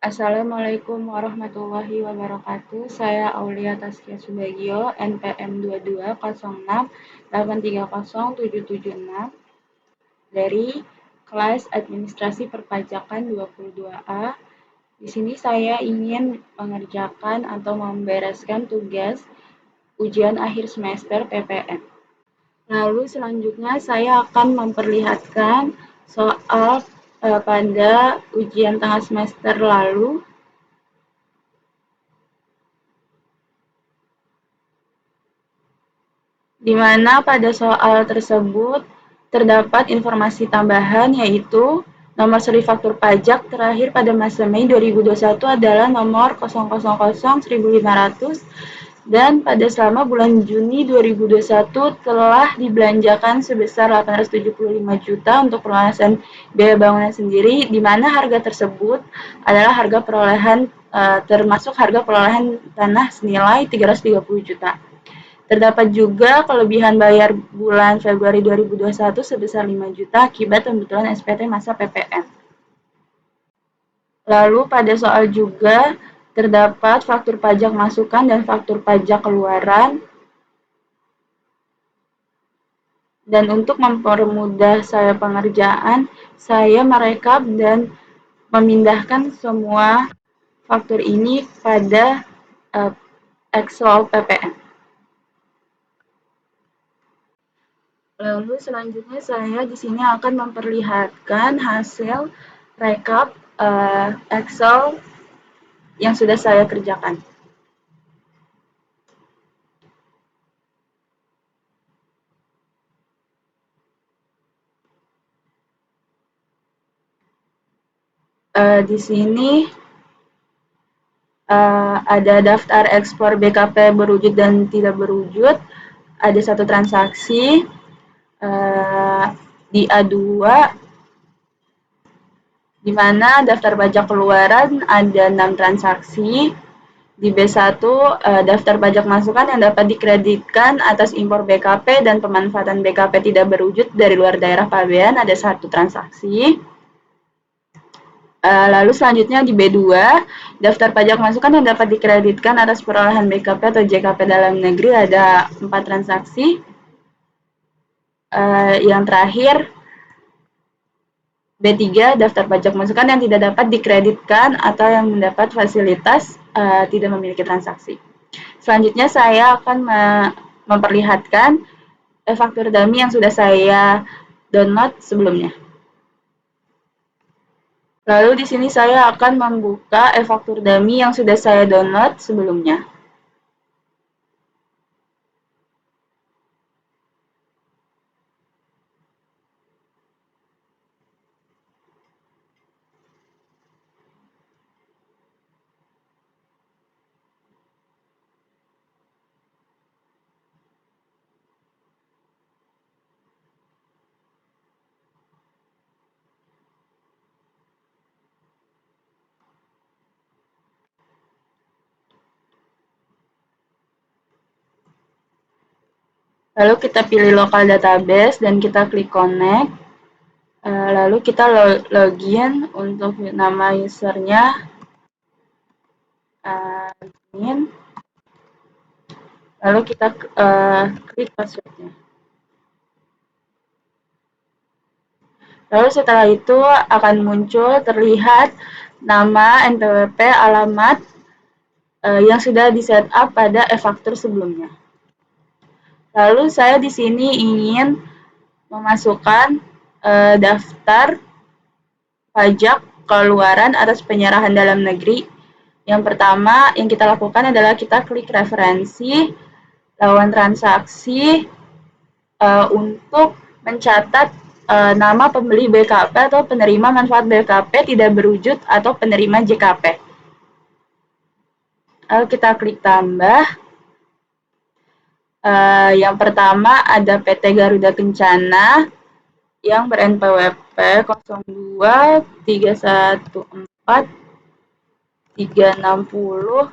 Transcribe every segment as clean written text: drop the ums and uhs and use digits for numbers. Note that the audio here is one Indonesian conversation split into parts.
Assalamualaikum warahmatullahi wabarakatuh. Saya Aulia Taskia Subagio, NPM 2206830776 dari kelas Administrasi Perpajakan 22A. Di sini saya ingin mengerjakan atau membereskan tugas ujian akhir semester PPN. Lalu selanjutnya saya akan memperlihatkan soal pada ujian tengah semester lalu, di mana pada soal tersebut terdapat informasi tambahan, yaitu nomor seri faktur pajak terakhir pada masa Mei 2021 adalah nomor 0001500 dan pada selama bulan Juni 2021 telah dibelanjakan sebesar 875 juta untuk perluasan biaya bangunan sendiri, di mana harga tersebut adalah harga perolehan termasuk harga perolehan tanah senilai 330 juta. Terdapat juga kelebihan bayar bulan Februari 2021 sebesar 5 juta akibat pembetulan SPT masa PPN. Lalu pada soal juga terdapat faktur pajak masukan dan faktur pajak keluaran. Dan untuk mempermudah saya pengerjaan, saya merekap dan memindahkan semua faktur ini pada Excel PPN. Lalu selanjutnya saya di sini akan memperlihatkan hasil rekap Excel yang sudah saya kerjakan. Di sini ada daftar ekspor BKP berwujud dan tidak berwujud, ada satu transaksi, di A2 di mana daftar pajak keluaran ada 6 transaksi, di B1 daftar pajak masukan yang dapat dikreditkan atas impor BKP dan pemanfaatan BKP tidak berwujud dari luar daerah pabean ada 1 transaksi. Lalu selanjutnya di B2, daftar pajak masukan yang dapat dikreditkan atas perolehan BKP atau JKP dalam negeri ada 4 transaksi. Yang terakhir, B3, daftar pajak masukan yang tidak dapat dikreditkan atau yang mendapat fasilitas tidak memiliki transaksi. Selanjutnya saya akan memperlihatkan faktur dummy yang sudah saya download sebelumnya. Lalu di sini saya akan membuka e-faktur dummy yang sudah saya download sebelumnya. Lalu kita pilih local database dan kita klik connect. Lalu kita login untuk nama usernya admin. Lalu kita klik passwordnya. Lalu setelah itu akan muncul terlihat nama, NPWP, alamat yang sudah di setup pada e-faktur sebelumnya. Lalu saya di sini ingin memasukkan daftar pajak keluaran atas penyerahan dalam negeri. Yang pertama yang kita lakukan adalah kita klik referensi, lawan transaksi untuk mencatat nama pembeli BKP atau penerima manfaat BKP tidak berwujud atau penerima JKP. Lalu kita klik tambah. Yang pertama ada PT Garuda Kencana yang ber-NPWP 02 314 360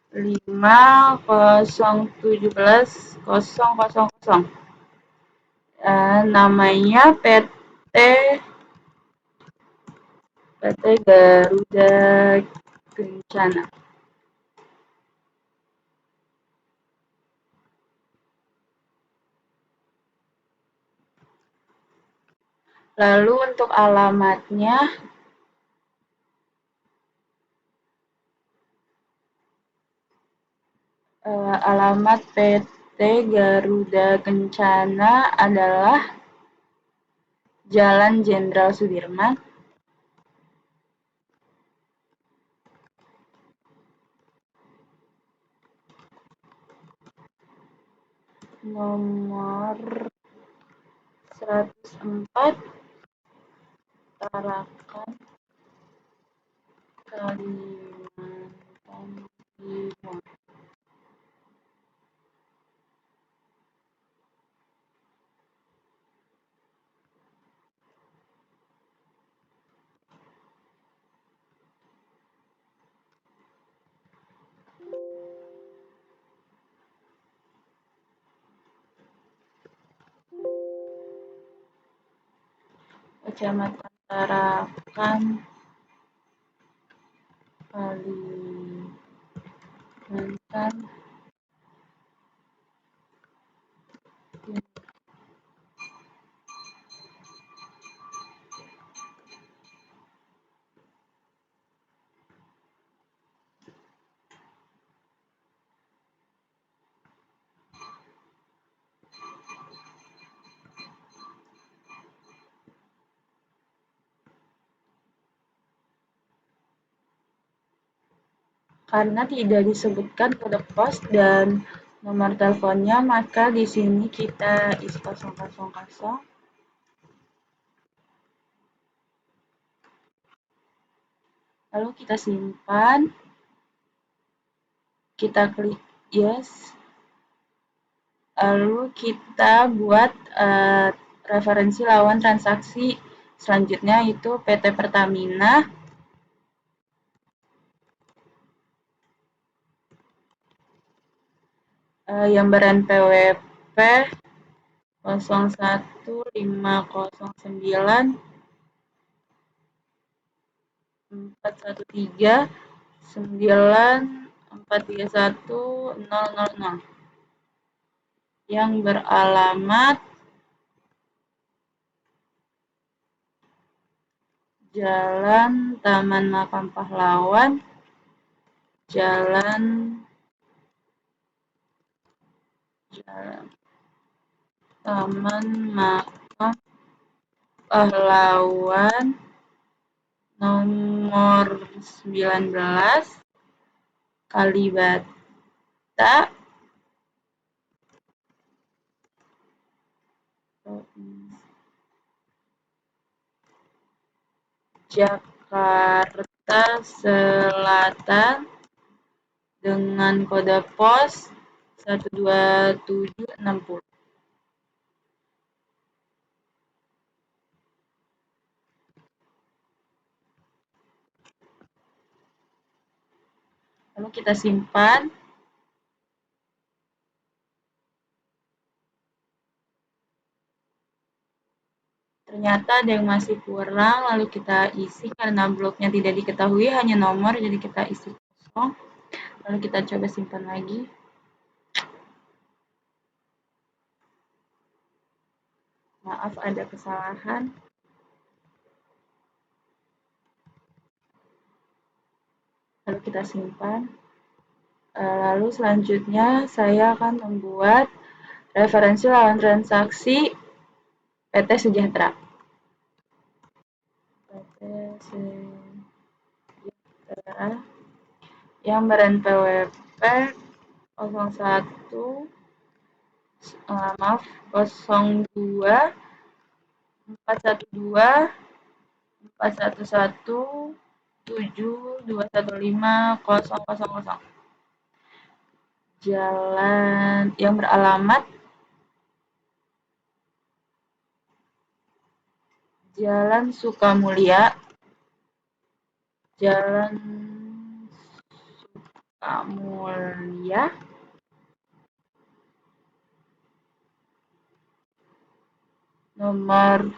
5017 000. Namanya PT PT Garuda Kencana. Lalu untuk alamatnya, alamat PT Garuda Kencana adalah Jalan Jenderal Sudirman, nomor 104, Tarakan, Kalimantan Timur. Kecamatan Tarakan, Kalimantan Timur. Karena tidak disebutkan kode pos dan nomor teleponnya, maka di sini kita isi 000. Lalu kita simpan, kita klik yes, lalu kita buat referensi lawan transaksi selanjutnya, itu PT Pertamina, yang ber-NPWP 0115413943100 yang beralamat Jalan Taman Makam Pahlawan, Jalan Taman Makam Pahlawan nomor 19, Kalibata, Jakarta Selatan dengan kode pos 12760. Lalu kita simpan. Ternyata ada yang masih kurang, lalu kita isi karena bloknya tidak diketahui, hanya nomor, jadi kita isi kosong. Lalu kita coba simpan lagi. Maaf, ada kesalahan. Lalu kita simpan. Lalu selanjutnya saya akan membuat referensi lawan transaksi PT Sejahtera. PT Sejahtera yang ber-NPWP 02 412 411 7215 Jalan yang beralamat Jalan Sukamulya, Jalan Sukamulya, nomor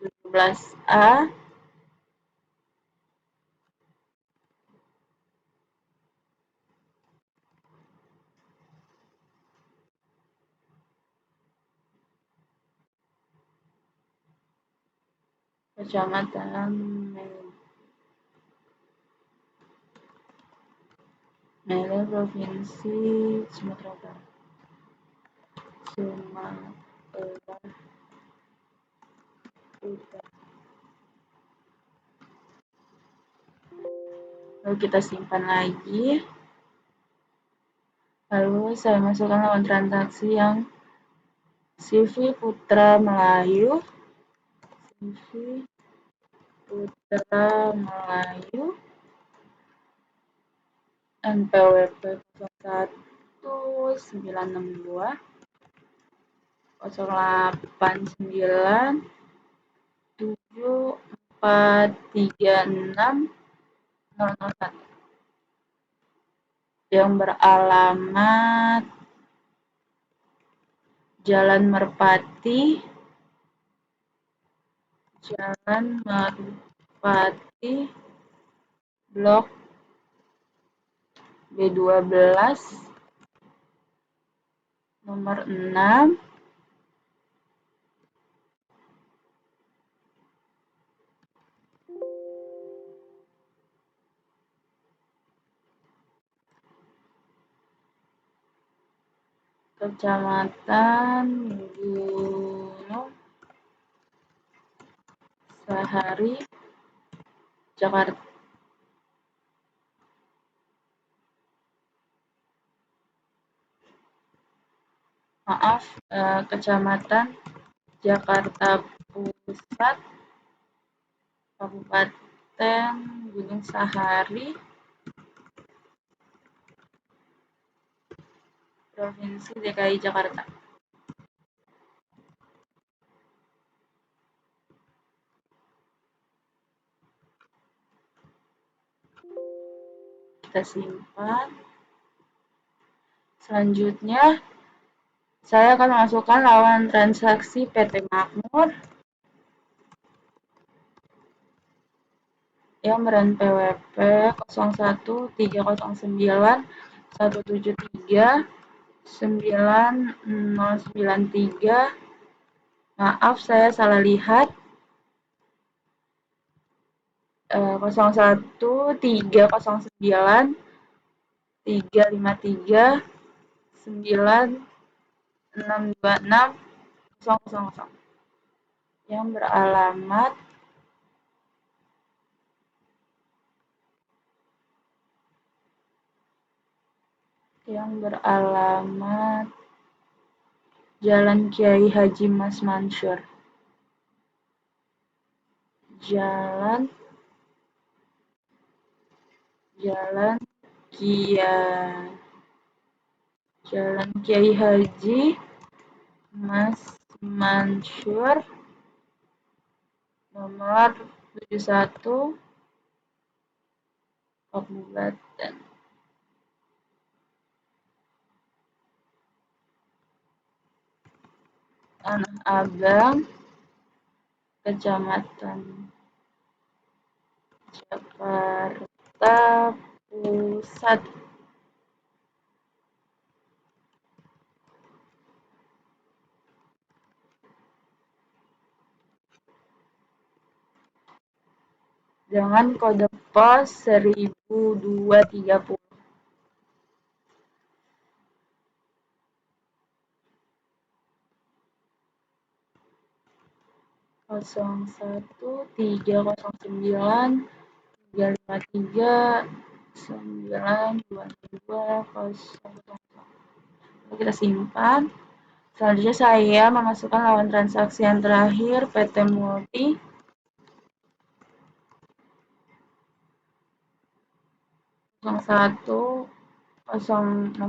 17A, Kecamatan Mele, Provinsi Sumatera Utara. Lalu kita simpan lagi. Lalu saya masukkan lawan transaksi yang CV Putra Melayu. CV Putra Melayu. NPWP 01962 089 7436 001 yang beralamat Jalan Merpati, Blok B12, nomor 6, Kecamatan Gunung Sahari, Jakarta. Maaf, Kecamatan Jakarta Pusat, Kabupaten Gunung Sahari, Provinsi DKI Jakarta. Kita simpan. Selanjutnya, saya akan masukkan lawan transaksi PT Makmur yang ber-NPWP 0130739093. Maaf, saya salah lihat. 011353392626 yang beralamat Jalan Kiai Haji Mas Mansur. Jalan Kiai Haji Mas Mansur, nomor 71, Kabupaten Tanah Abang, Kecamatan Jakarta Pusat. Dengan kode pos 1230. 013053939220. Kita simpan. Selanjutnya saya memasukkan lawan transaksi yang terakhir PT Multi satu 071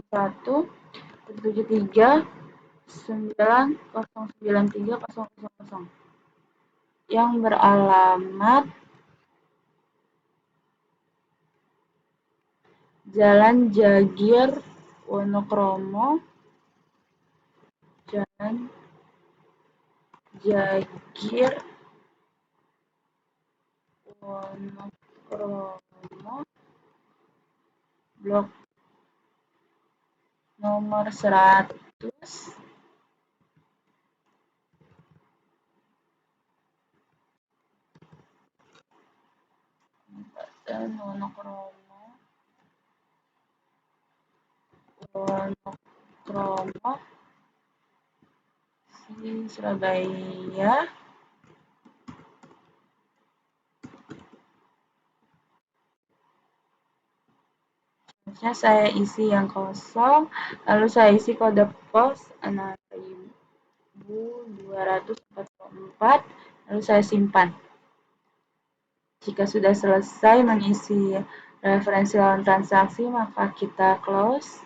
yang beralamat Jalan Jagir Wonokromo, Blok nomor 100, Wonokromo, Wonokromo, Surabaya. Selanjutnya saya isi yang kosong, lalu saya isi kode pos 6244, lalu saya simpan. Jika sudah selesai mengisi referensi lawan transaksi, maka kita close.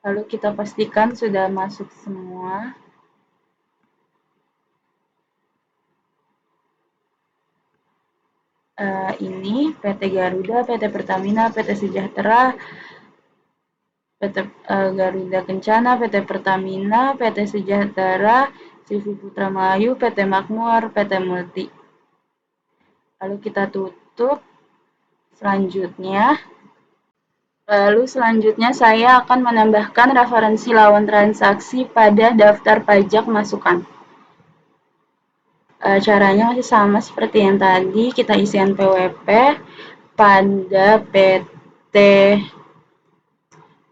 Lalu kita pastikan sudah masuk semua. Ini PT Garuda, PT Pertamina, PT Sejahtera, PT Garuda Kencana, PT Pertamina, PT Sejahtera, CV Putra Melayu, PT Makmur, PT Multi. Lalu kita tutup. Selanjutnya saya akan menambahkan referensi lawan transaksi pada daftar pajak masukan. Caranya masih sama seperti yang tadi, kita isi NPWP pada PT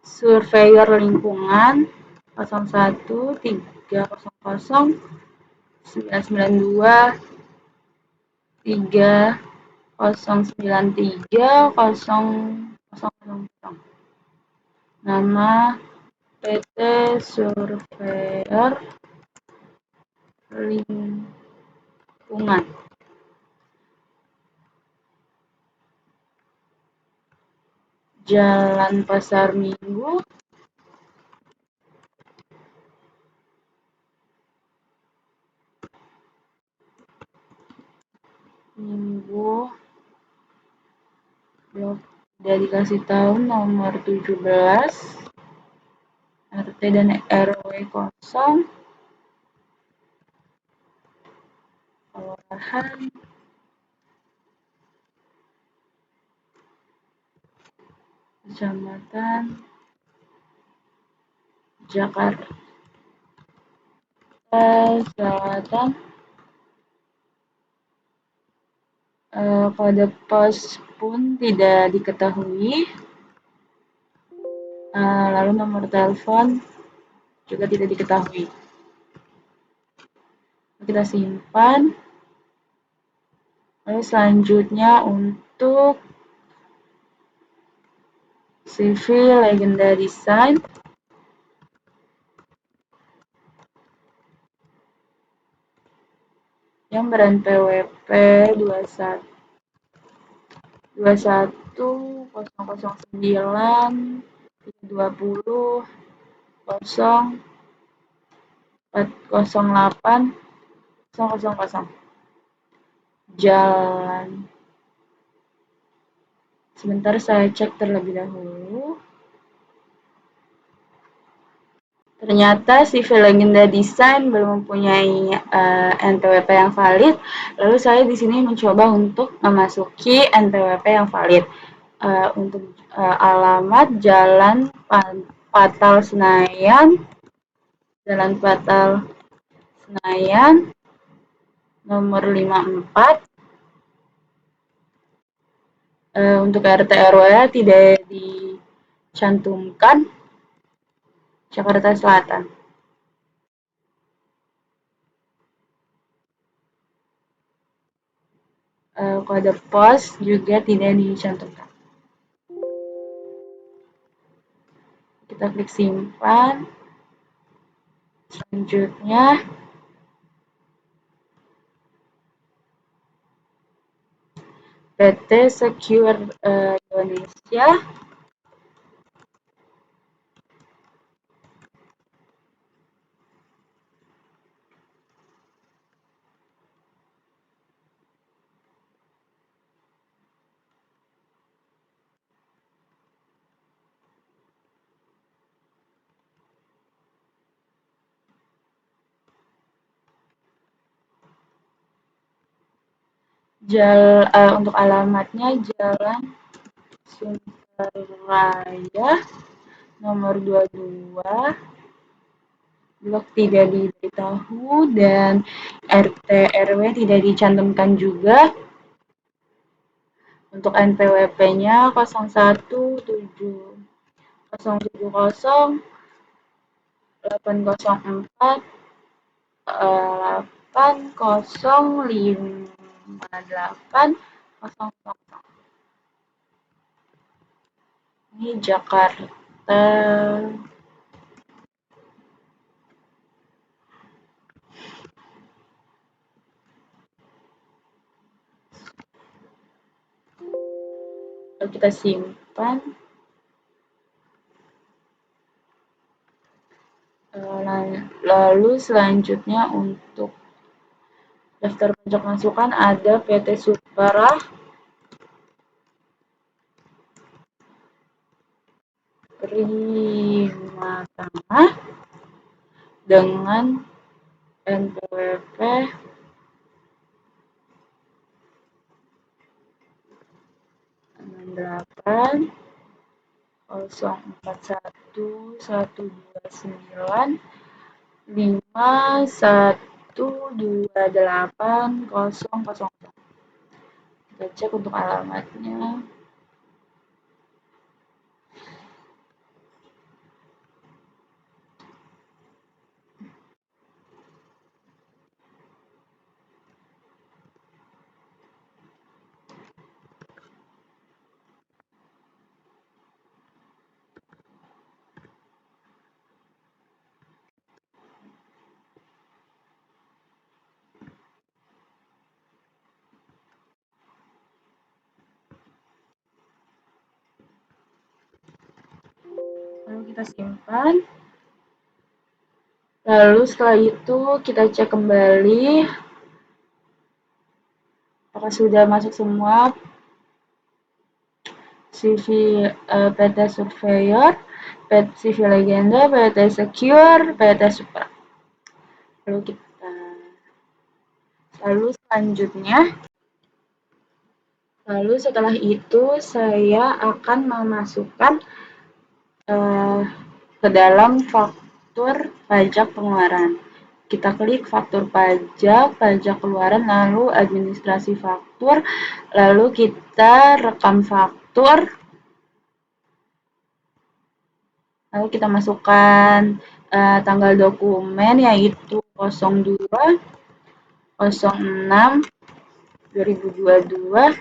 Surveyor Lingkungan 013039330000. Nama PT Surveyor Lingkungan. Jalan Pasar Minggu, blok udah dikasih tahu nomor 17, RT dan RW 0, kelurahan, kecamatan, Jakarta Selatan. Kode pos pun tidak diketahui. Lalu nomor telepon juga tidak diketahui. Kita simpan. Lalu selanjutnya untuk CV Legenda Design. Yang ber-NPWP 21.020.008.000. Jalan. Sebentar saya cek terlebih dahulu. Ternyata CV Legenda Design belum mempunyai NPWP yang valid. Lalu saya di sini mencoba untuk memasuki NPWP yang valid. Untuk alamat Jalan Patal Senayan, nomor 54. Untuk RT RW tidak dicantumkan, Jakarta Selatan. Kode pos juga tidak dicantumkan. Kita klik simpan. Selanjutnya PT Secure Indonesia. Untuk alamatnya Jalan Sunterraya nomor 22, blok tidak diberitahu dan RT RW tidak dicantumkan juga. Untuk NPWP-nya 01770 805 Ini Jakarta. Lalu kita simpan. Lalu selanjutnya untuk daftar pajak masukan ada PT Supra, Prima Tengah dengan NPWP 68 04129 5128 000. Kita cek untuk alamatnya. Lalu kita simpan. Lalu setelah itu kita cek kembali apakah sudah masuk semua CV PT Surveyor, PT CV Legenda, PT Secure, PT Supra. Lalu setelah itu saya akan memasukkan ke dalam faktur pajak pengeluaran. Kita klik faktur pajak, pajak keluaran, lalu administrasi faktur, lalu kita rekam faktur, lalu kita masukkan tanggal dokumen yaitu 02 06 2022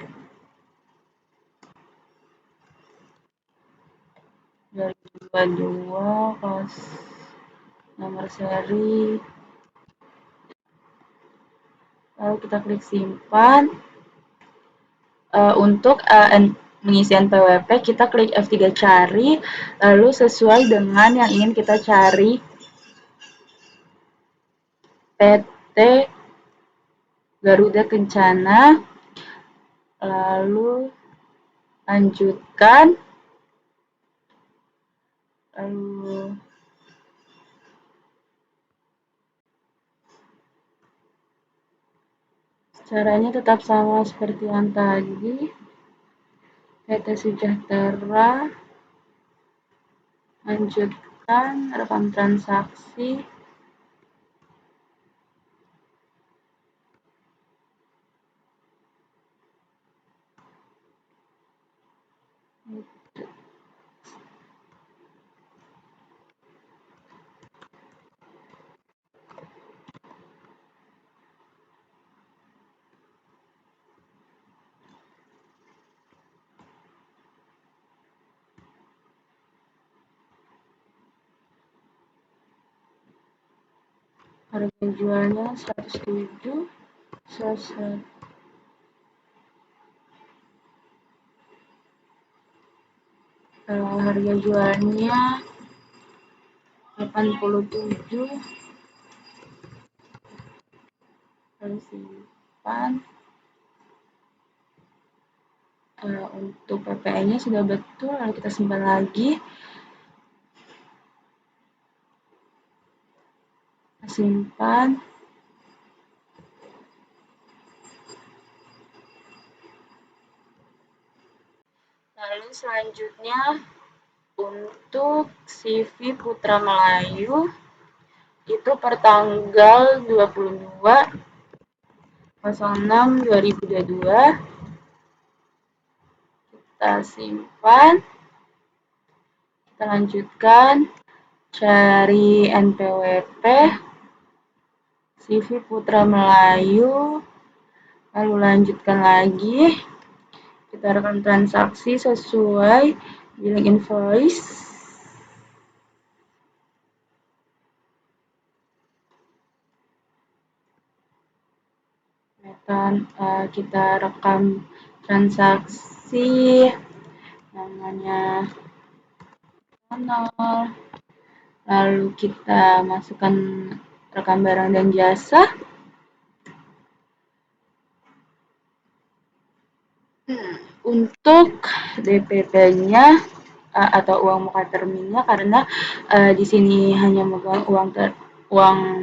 nomor seri, lalu kita klik simpan. Untuk mengisi NPWP kita klik F3 cari, lalu sesuai dengan yang ingin kita cari, PT Garuda Kencana, lalu lanjutkan, lalu caranya tetap sama seperti yang tadi. PT Sejahtera, lanjutkan, rekam transaksi, harga jualnya 107, harga jualnya 87, lalu simpan. Untuk PPN-nya sudah betul, lalu kita simpan lagi. Simpan. Lalu selanjutnya untuk CV Putra Melayu itu pertanggal 22 06 2022 kita simpan, kita lanjutkan, cari NPWP, CV Putra Melayu, lalu lanjutkan lagi, kita rekam transaksi sesuai billing invoice. Kita rekam transaksi, namanya channel, lalu kita masukkan rekam barang dan jasa. Untuk DPP-nya atau uang muka terminnya, karena di sini hanya megang uang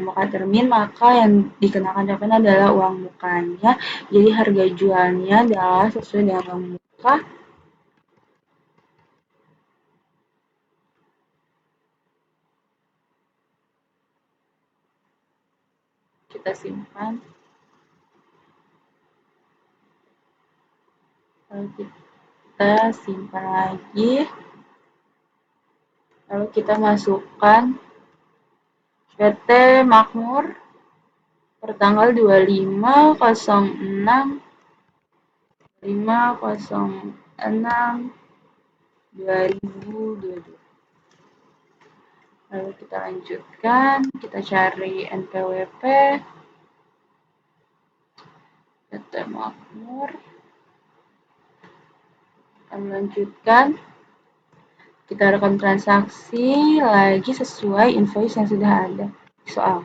muka termin, maka yang dikenakan DP adalah uang mukanya. Jadi harga jualnya adalah sesuai dengan uang muka. Kita simpan. Lalu kita simpan lagi. Lalu kita masukkan PT Makmur pertanggal 25/06/2022. Lalu kita lanjutkan, kita cari NPWP PT Makmur. Kita melanjutkan, kita rekam transaksi lagi sesuai invoice yang sudah ada di soal.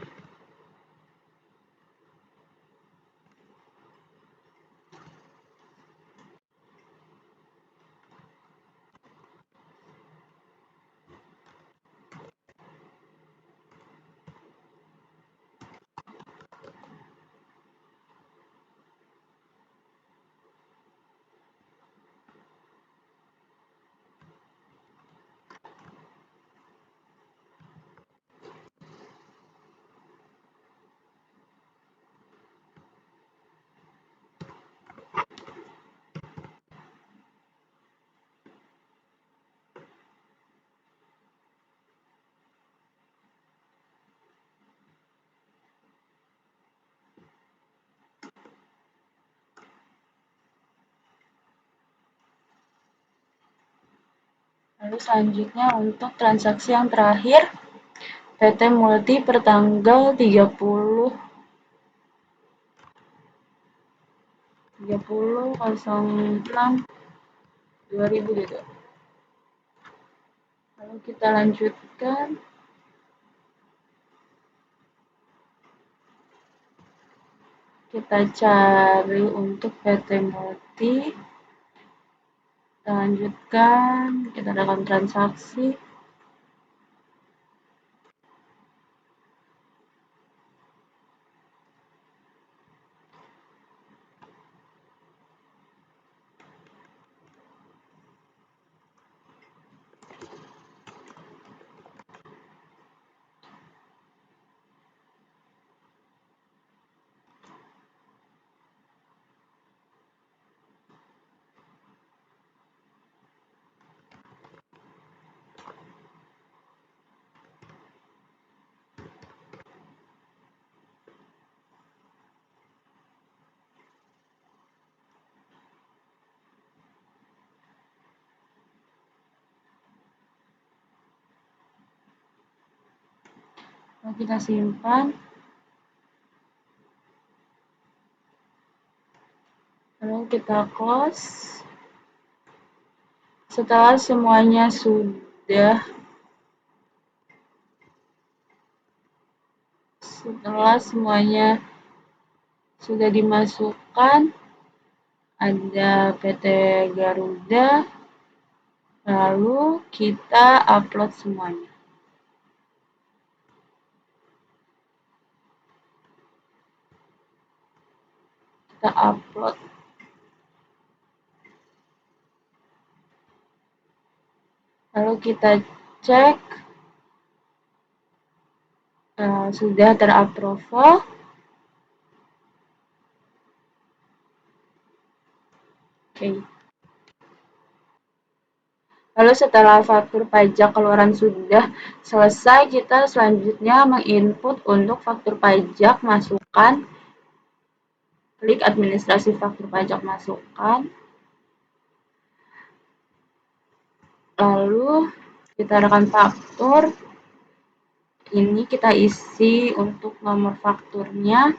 Lalu selanjutnya untuk transaksi yang terakhir, PT Multi pertanggal 30/06/2022. Lalu kita lanjutkan, kita cari untuk PT Multi, kita lanjutkan, kita rekam transaksi. Lalu kita simpan. Lalu kita close. Setelah semuanya sudah dimasukkan, ada PT Garuda, lalu kita upload semuanya. Kita upload. Lalu kita cek sudah terapproval. Oke. Lalu setelah faktur pajak keluaran sudah selesai, kita selanjutnya menginput untuk faktur pajak masukkan, klik administrasi faktur pajak masukkan, lalu kita tekan faktur, ini kita isi untuk nomor fakturnya.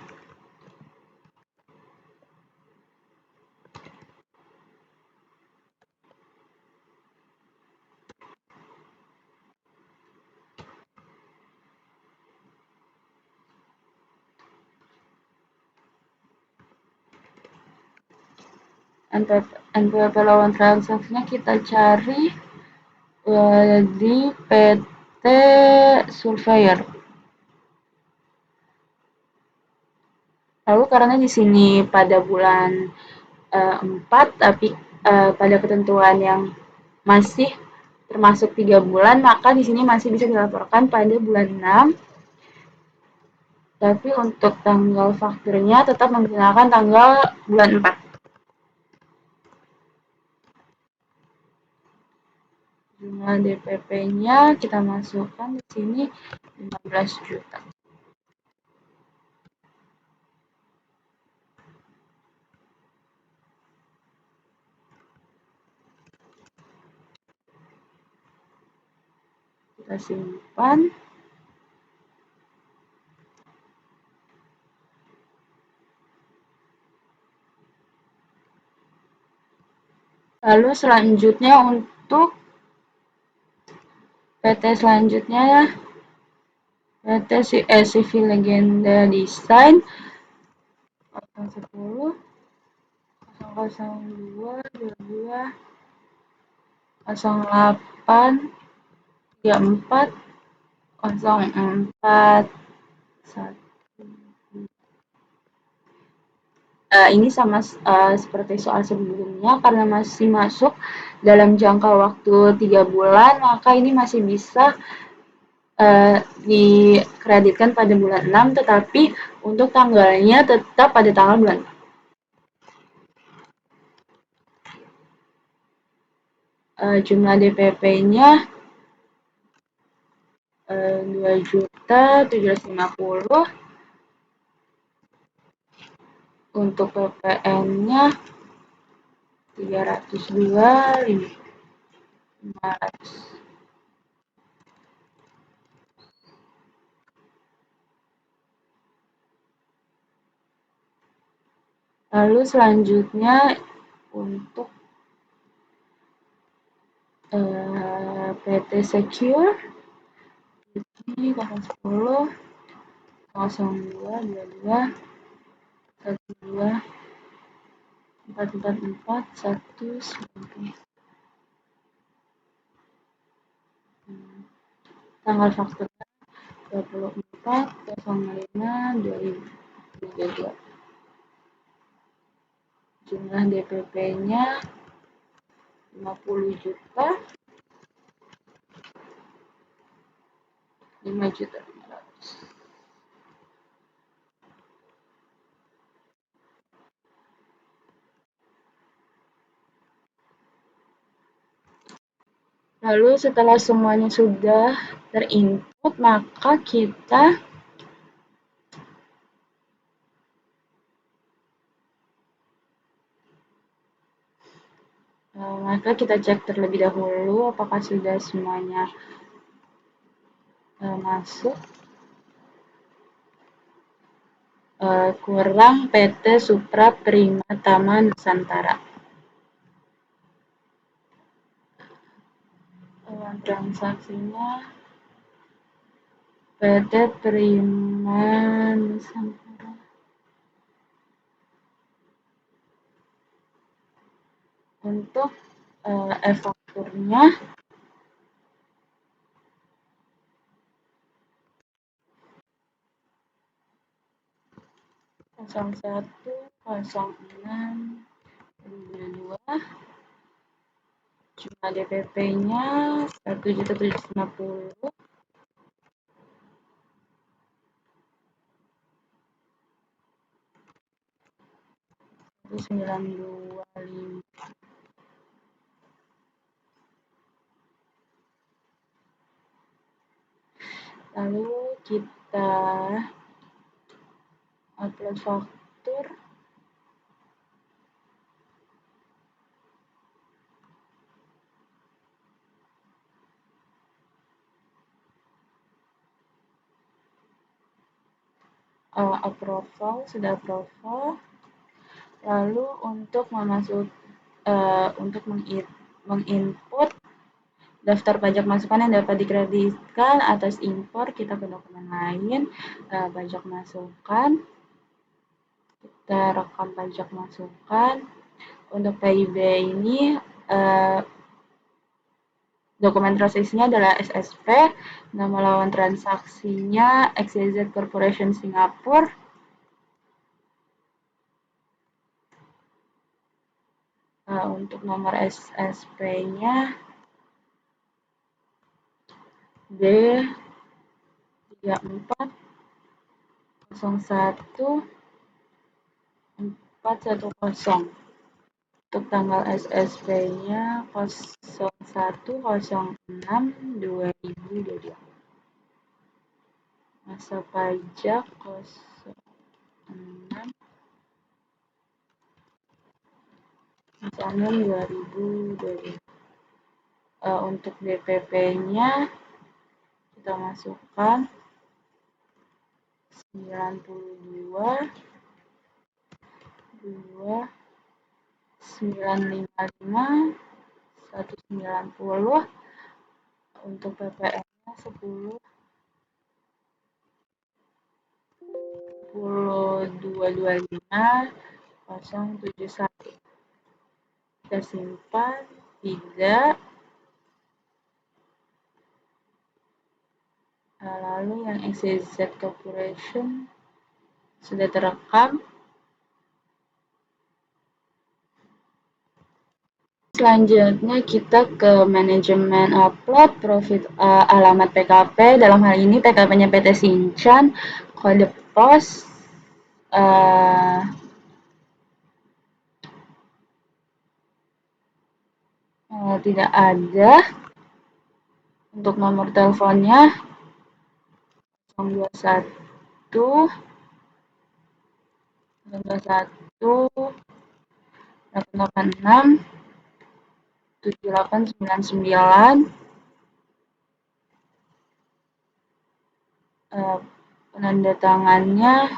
NPWP lawan transaksinya kita cari di PT Surveyor. Lalu karena di sini pada bulan 4, tapi pada ketentuan yang masih termasuk 3 bulan, maka di sini masih bisa dilaporkan pada bulan 6. Tapi untuk tanggal fakturnya tetap menggunakan tanggal bulan 4. Jumlah DPP-nya kita masukkan di sini 15 juta. Kita simpan. Lalu selanjutnya untuk PT selanjutnya PT Civil Legenda Design 010 002 22 08 34 04 1. Ini sama seperti soal sebelumnya, karena masih masuk dalam jangka waktu 3 bulan, maka ini masih bisa dikreditkan pada bulan 6, tetapi untuk tanggalnya tetap pada tanggal bulan 4. Jumlah DPP-nya 2.750.000. Untuk PPN-nya 302.500. Lalu selanjutnya untuk PT Secure ini 010 02 22 12 444 190. Tanggal fakturnya 24/05/2022. Jumlah DPP-nya 50 juta, 5.500.000. Lalu setelah semuanya sudah terinput, maka kita cek terlebih dahulu apakah sudah semuanya masuk. Kurang PT Supra Primatama Nusantara. Transaksinya PT Prima Nusantara. Untuk e-fakturnya 01/06/2022. Jumlah DPP-nya 1.750.000. Lalu kita upload faktur. Sudah approval. Lalu untuk menginput daftar pajak masukan yang dapat dikreditkan atas impor, kita ke dokumen lain, pajak masukan, kita rekam pajak masukan. Untuk PIB ini dokumen transaksinya adalah SSP, nama lawan transaksinya XYZ Corporation Singapura. Untuk nomor SSP-nya D3401 Untuk tanggal SSP-nya 01/06/2022. Masa pajak 06/06/2022. Untuk DPP-nya kita masukkan 92/955/190. Untuk PPN-nya 10/22/5/071. Kita simpan. Tidak. Lalu yang XYZ Corporation sudah terekam. Selanjutnya kita ke manajemen upload profit, alamat PKP. Dalam hal ini PKP-nya PT Sinchan, kode pos tidak ada. Untuk nomor teleponnya 021 886 7899. Penanda tangannya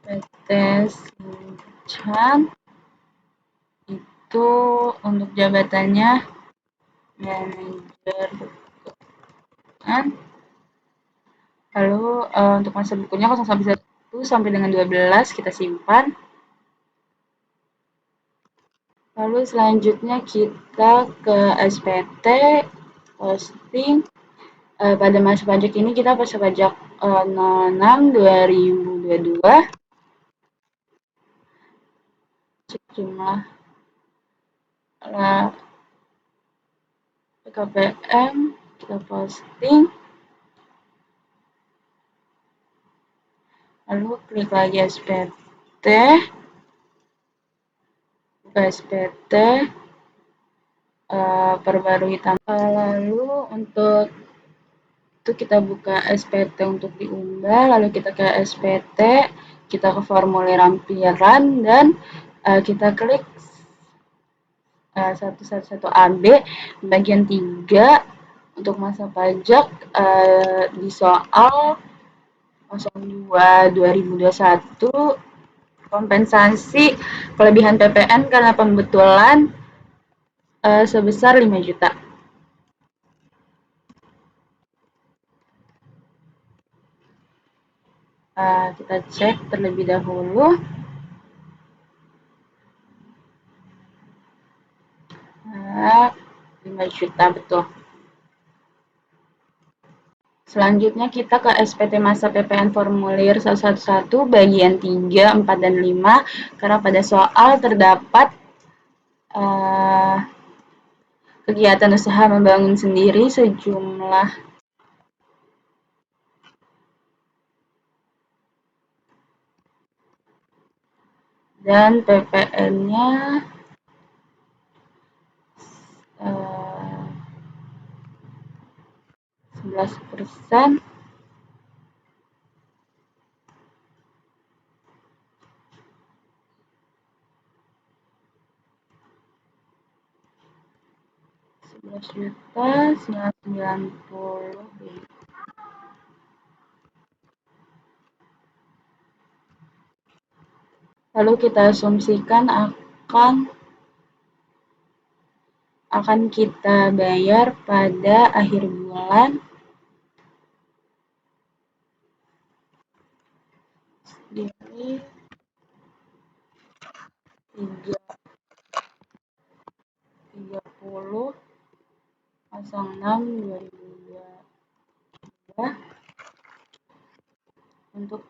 PT Sinchan. Itu untuk jabatannya manajer keuangan. Lalu untuk masa bukunya 0/1 sampai dengan 12 kita simpan. Lalu selanjutnya kita ke SPT posting. Pada masa pajak ini kita masa pajak 06/2022. Cek jumlah PKPM, kita posting. Lalu klik lagi SPT, buka SPT, perbarui tambah. Lalu untuk itu kita buka SPT untuk diunggah, lalu kita ke SPT, kita ke formulir lampiran, dan kita klik 111 AB bagian 3 untuk masa pajak di soal 02/2021 kompensasi kelebihan PPN karena pembetulan sebesar 5 juta. Kita cek terlebih dahulu. 5 juta betul. Selanjutnya kita ke SPT masa PPN formulir 111 bagian 3, 4, dan 5 karena pada soal terdapat kegiatan usaha membangun sendiri sejumlah dan PPN-nya 11%. Rp11.990.000. Lalu kita asumsikan akan kita bayar pada akhir bulan dari 30/06/2022. Untuk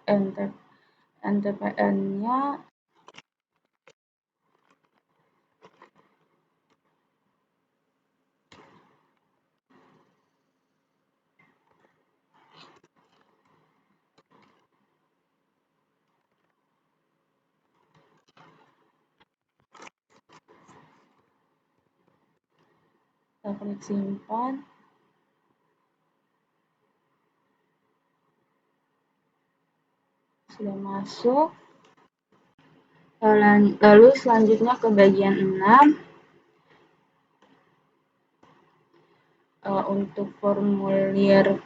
NTPN-nya kita klik simpan. Sudah masuk. Lalu selanjutnya ke bagian 6. Untuk formulir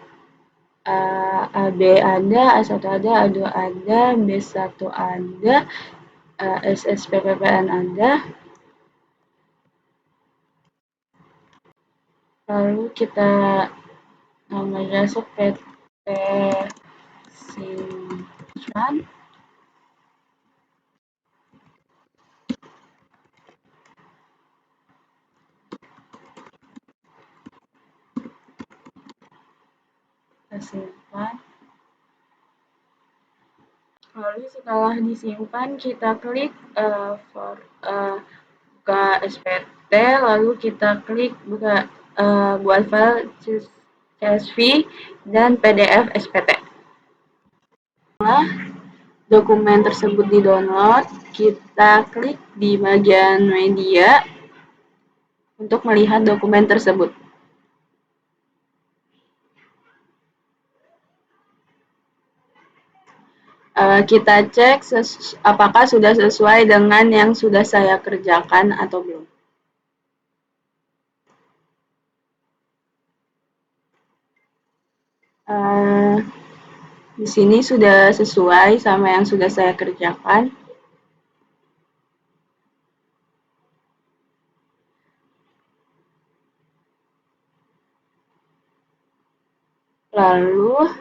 AB ada, A1 ada, A2 ada, B1 ada, SSPPPN ada. Lalu kita masuk PT Simpan. Kita simpan. Lalu setelah disimpan, kita klik buka SPT, lalu kita klik buat file CSV dan PDF SPT. Setelah dokumen tersebut di-download, kita klik di bagian media untuk melihat dokumen tersebut. Kita cek apakah sudah sesuai dengan yang sudah saya kerjakan atau belum. Di sini sudah sesuai sama yang sudah saya kerjakan. Lalu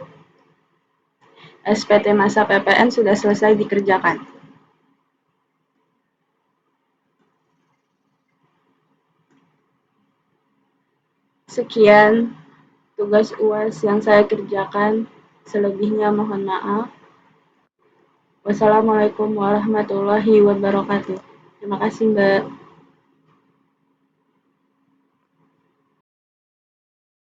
SPT masa PPN sudah selesai dikerjakan. Sekian tugas UAS yang saya kerjakan. Selebihnya mohon maaf. Wassalamualaikum warahmatullahi wabarakatuh. Terima kasih, Mbak.